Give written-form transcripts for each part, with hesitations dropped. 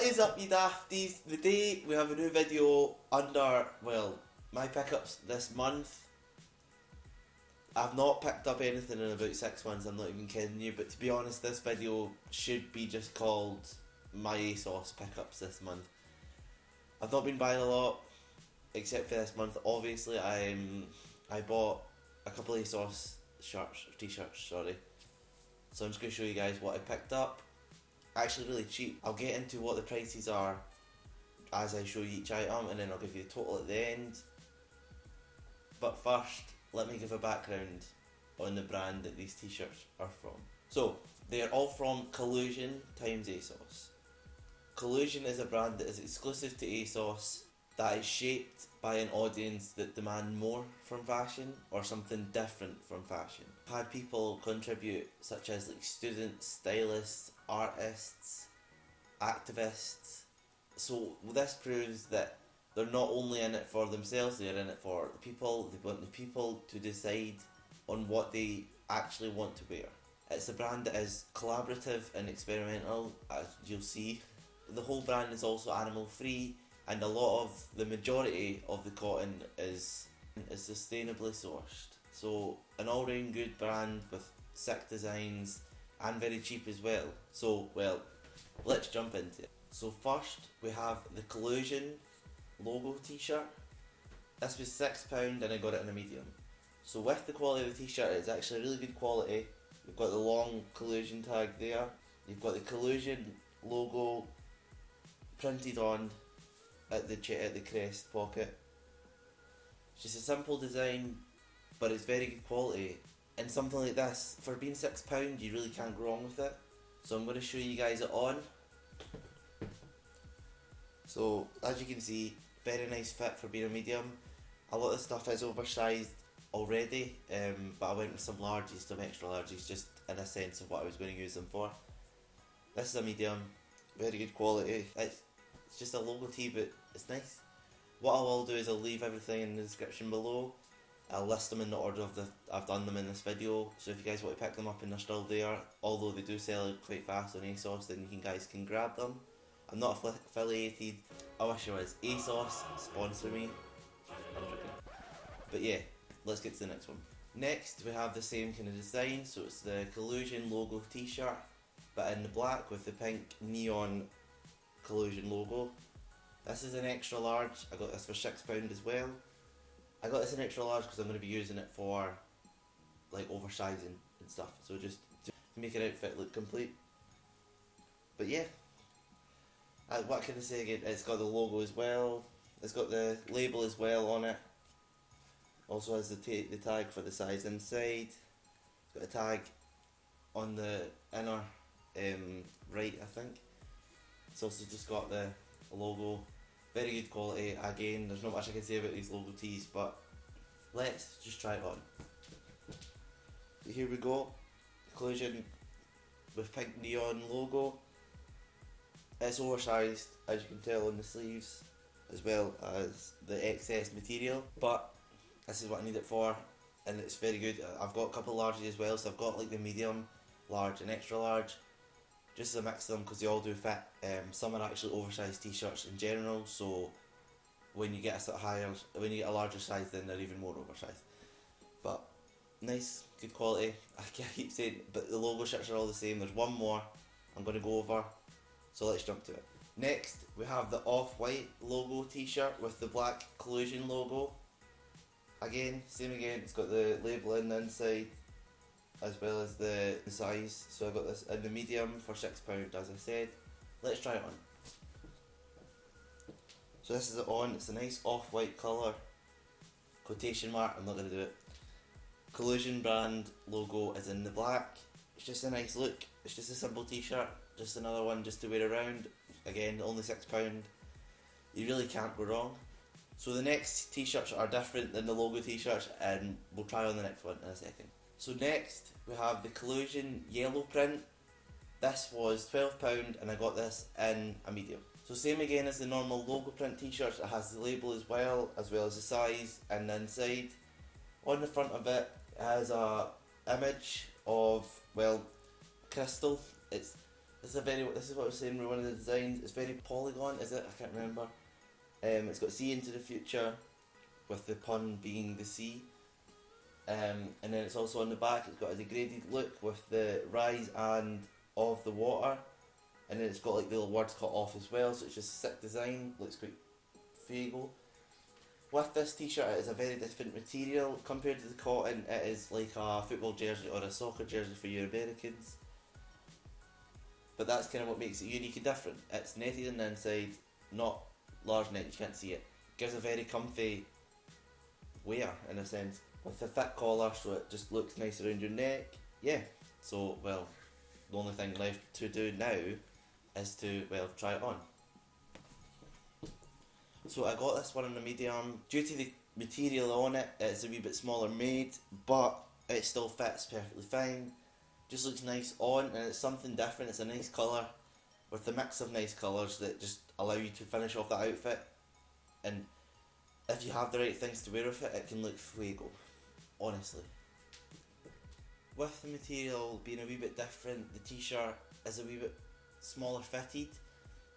What is up, you dafties? Today we have a new video under, well, my pickups this month. I've not picked up anything in about 6 months, I'm not even kidding you, but to be honest, this video should be just called my ASOS pickups this month. I've not been buying a lot, except for this month. Obviously, I bought a couple of ASOS t-shirts, sorry. So I'm just going to show you guys what I picked up. Actually really cheap. I'll get into what the prices are as I show you each item, and then I'll give you the total at the end. But first, let me give a background on the brand that these t-shirts are from. So, they are all from Collusion times ASOS. Collusion is a brand that is exclusive to ASOS, that is shaped by an audience that demand more from fashion or something different from fashion. I've had people contribute, such as like students, stylists, artists, activists. So this proves that they're not only in it for themselves, they're in it for the people. They want the people to decide on what they actually want to wear. It's a brand that is collaborative and experimental, as you'll see. The whole brand is also animal free, and the majority of the cotton is sustainably sourced. So an all round good brand with sick designs and very cheap as well. So, well, let's jump into it. So first we have the Collusion logo t-shirt. This was £6 and I got it in a medium. So with the quality of the t-shirt, it's actually really good quality. You've got the long Collusion tag there. You've got the Collusion logo printed on at the crest pocket. It's just a simple design, but it's very good quality. And something like this, for being £6, you really can't go wrong with it. So I'm going to show you guys it on. So as you can see, very nice fit for being a medium. A lot of the stuff is oversized already, but I went with some larges, some extra larges, just in a sense of what I was going to use them for. This is a medium, very good quality. It's just a logo tee, but it's nice. What I will do is I'll leave everything in the description below. I'll list them in the order I've done them in this video, so if you guys want to pick them up and they're still there, although they do sell quite fast on ASOS, then you guys can grab them. I'm not affiliated. I wish I was. ASOS, sponsor me. I'm joking. But yeah, let's get to the next one. Next we have the same kind of design, so it's the Collusion logo t-shirt, but in the black with the pink neon Collusion logo. This is an extra large. I got this for £6 as well. I got this in extra large because I'm going to be using it for like oversizing and stuff, so just to make an outfit look complete. But yeah, what can I say again? It's got the logo as well. It's got the label as well on it. Also has the tag for the size inside. It's got a tag on the inner right, I think. It's also just got the logo. Very good quality. Again, there's not much I can say about these logo tees, but let's just try it on. Here we go. Collusion with pink neon logo. It's oversized, as you can tell on the sleeves, as well as the excess material, but this is what I need it for, and it's very good. I've got a couple of larges as well, so I've got like the medium, large and extra large, just to mix them because they all do fit. Some are actually oversized t-shirts in general, so when you get a larger size, then they're even more oversized. But nice, good quality. I keep saying, but the logo shirts are all the same. There's one more I'm going to go over, so let's jump to it. Next we have the off-white logo t-shirt with the black Collusion logo. Again, same again, it's got the label in the inside as well as the size. So I got this in the medium for £6, as I said. Let's try it on. So this is it on. It's a nice off-white colour. Quotation mark, I'm not going to do it. Collusion brand logo is in the black. It's just a nice look. It's just a simple t-shirt. Just another one just to wear around. Again, only £6. You really can't go wrong. So the next t-shirts are different than the logo t-shirts, and we'll try on the next one in a second. So next we have the Collusion yellow print. This was £12 and I got this in a medium. So same again as the normal logo print t-shirts, it has the label as well as the size and the inside. On the front of it, it has a image of, well, crystal. It's This is what I was saying with one of the designs. It's very polygon, is it? I can't remember. It's got see into the future, with the pun being the sea. And then it's also on the back. It's got a degraded look with the rise and of the water, and then it's got like the little words cut off as well. So it's just a sick design. Looks quite fuego. With this t-shirt, it is a very different material compared to the cotton. It is like a football jersey or a soccer jersey for you Americans. But that's kind of what makes it unique and different. It's netted on the inside, not large net, you can't see it. Gives a very comfy wear in a sense. With the thick collar, so it just looks nice around your neck. Yeah, so, well, the only thing left to do now is to, well, try it on. So I got this one in a medium. Due to the material on it, it's a wee bit smaller made, but it still fits perfectly fine. Just looks nice on, and it's something different. It's a nice colour with a mix of nice colours that just allow you to finish off that outfit. And if you have the right things to wear with it, it can look fuego, honestly. With the material being a wee bit different, the t-shirt is a wee bit smaller fitted,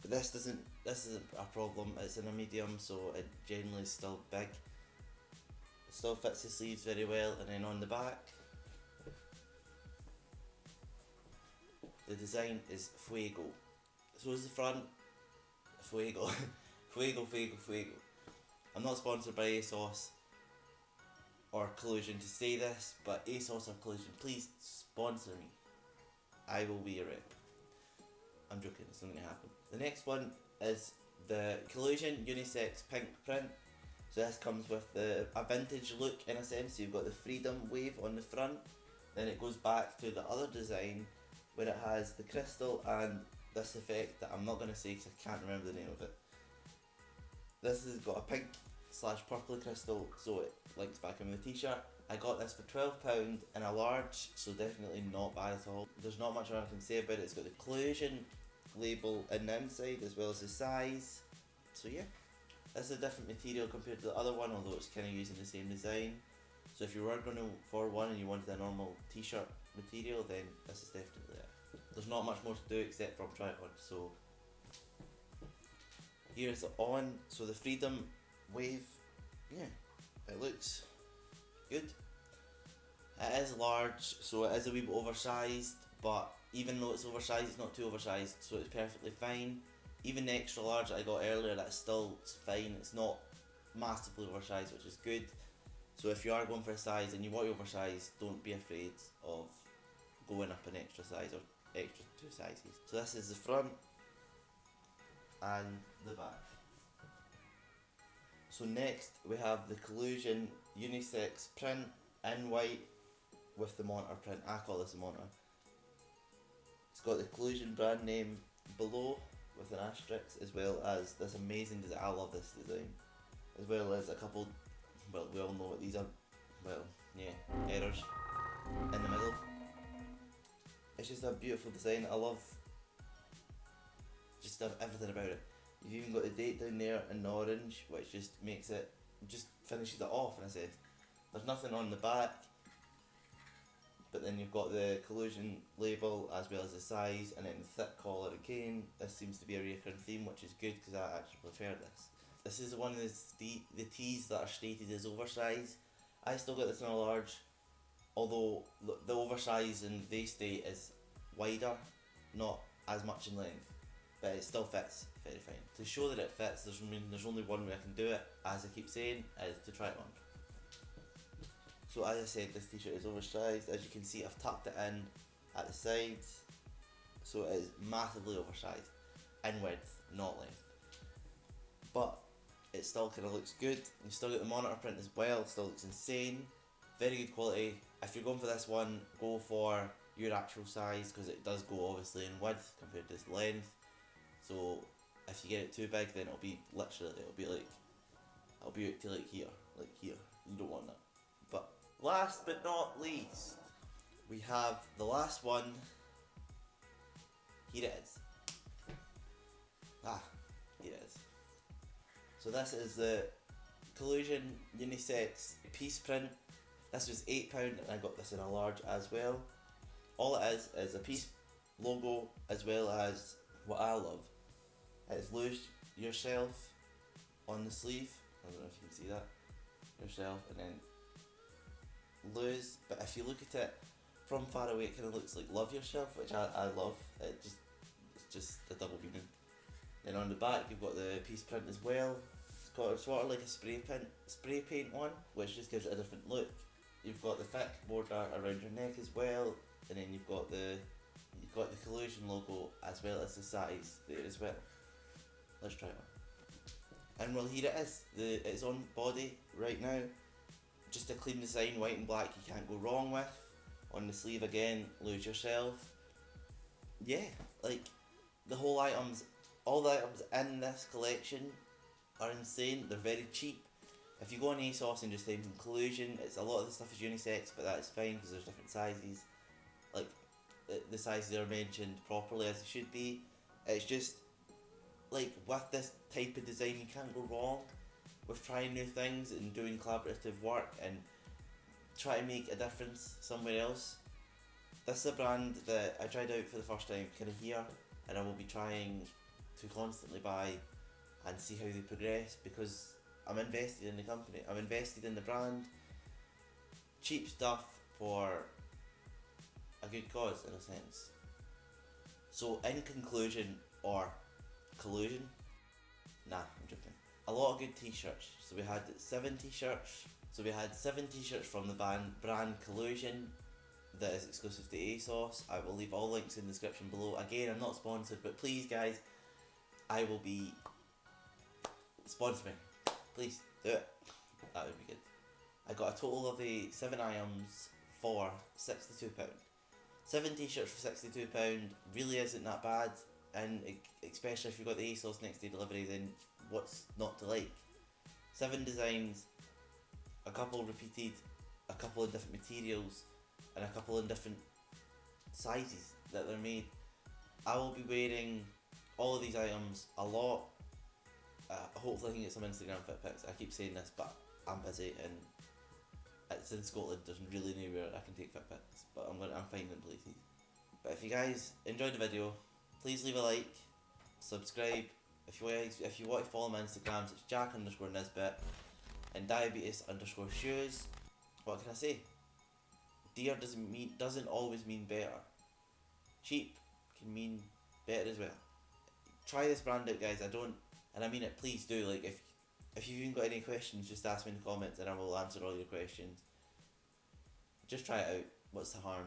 but this isn't a problem. It's in a medium, so it generally is still big. It still fits the sleeves very well, and then on the back, the design is fuego. So is the front. Fuego. Fuego, fuego, fuego. I'm not sponsored by ASOS or Collusion to say this, but ASOS or Collusion, please sponsor me. I will be a rep. I'm joking, it's not going to happen. The next one is the Collusion unisex pink print. So this comes with a vintage look in a sense. So you've got the freedom wave on the front, then it goes back to the other design where it has the crystal and this effect that I'm not going to say because I can't remember the name of it. This has got a pink / purple crystal, so it links back in with the t-shirt. I got this for £12 in a large, so definitely not bad at all. There's not much more I can say about it. It's got the Collusion label in the inside as well as the size. So yeah, this is a different material compared to the other one, although it's kind of using the same design. So if you were going for one and you wanted a normal t-shirt material, then this is definitely it. There's not much more to do except from try it on. So here's it on. So the Freedom Wave, yeah, it looks good. It is large, so it is a wee bit oversized, but even though it's oversized, it's not too oversized, so it's perfectly fine. Even the extra large that I got earlier, that's still fine. It's not massively oversized, which is good. So if you are going for a size and you want to oversize, don't be afraid of going up an extra size or extra 2 sizes. So this is the front and the back. So next we have the Collusion unisex print in white with the monitor print. I call this a monitor. It's got the Collusion brand name below with an asterisk, as well as this amazing design. I love this design. As well as a couple, well, we all know what these are. Well, yeah, errors in the middle. It's just a beautiful design. I love just everything about it. You've even got the date down there in the orange, which just makes it, just finishes it off in a sense. There's nothing on the back, but then you've got the Collusion label as well as the size, and then the thick collar again. This seems to be a recurring theme, which is good because I actually prefer this. This is one of the tees that are stated as oversized. I still got this in a large, although the oversize and they state is wider, not as much in length, but it still fits very fine. To show that it fits, there's only one way I can do it, as I keep saying, is to try it on. So as I said, this t-shirt is oversized. As you can see, I've tucked it in at the sides, so it is massively oversized in width, not length. But it still kind of looks good. You still get the monitor print as well. It still looks insane. Very good quality. If you're going for this one, go for your actual size, because it does go obviously in width compared to its length. So if you get it too big, then it'll be out to like here. You don't want that. But last but not least, we have the last one. Here it is. Here it is. So this is the Collusion unisex piece print. This was £8 and I got this in a large as well. All it is a piece logo, as well as what I love is lose yourself on the sleeve. I don't know if you can see that. Yourself, and then lose, but if you look at it from far away, it kind of looks like love yourself, which I love. It's just a double meaning. Then on the back you've got the piece print as well. It's got sort of like a spray paint on, which just gives it a different look. You've got the thick border around your neck as well, and then you've got the Collusion logo as well as the size there as well. Let's try it on. And well, here it is. It's on body right now. Just a clean design, white and black, you can't go wrong with. On the sleeve again, lose yourself. Yeah, like all the items in this collection are insane. They're very cheap. If you go on ASOS and just type in Collusion, it's a lot of the stuff is unisex, but that's fine because there's different sizes. Like the sizes are mentioned properly as they should be. It's just like with this type of design, you can't go wrong with trying new things and doing collaborative work and try to make a difference somewhere else. This is a brand that I tried out for the first time kind of here, and I will be trying to constantly buy and see how they progress, because I'm invested in the company, I'm invested in the brand. Cheap stuff for a good cause, in a sense. So in conclusion, or collusion, nah, I'm joking. A lot of good t-shirts. So we had 7 t-shirts. So we had 7 t-shirts from the brand Collusion that is exclusive to ASOS. I will leave all links in the description below. Again, I'm not sponsored, but please guys, I will be... Sponsor me. Please, do it. That would be good. I got a total of the 7 items for £62. 7 t-shirts for £62 really isn't that bad, and especially if you've got the ASOS next day delivery, then what's not to like? 7 designs, a couple repeated, a couple in different materials, and a couple in different sizes that they're made. I will be wearing all of these items a lot. Hopefully I can get some Instagram fit pics. I keep saying this, but I'm busy and it's in Scotland. There's really nowhere I can take fit pics, but I'm finding places. But if you guys enjoyed the video, please leave a like, subscribe. If you want to follow my Instagrams, it's Jack_Nisbet and Diabetus_shoes. What can I say? Dear doesn't always mean better. Cheap can mean better as well. Try this brand out, guys. I mean it. Please do. Like if you've even got any questions, just ask me in the comments and I will answer all your questions. Just try it out. What's the harm?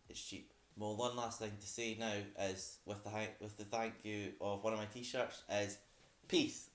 It's cheap. Well, one last thing to say now is with the thank you of one of my t-shirts is peace.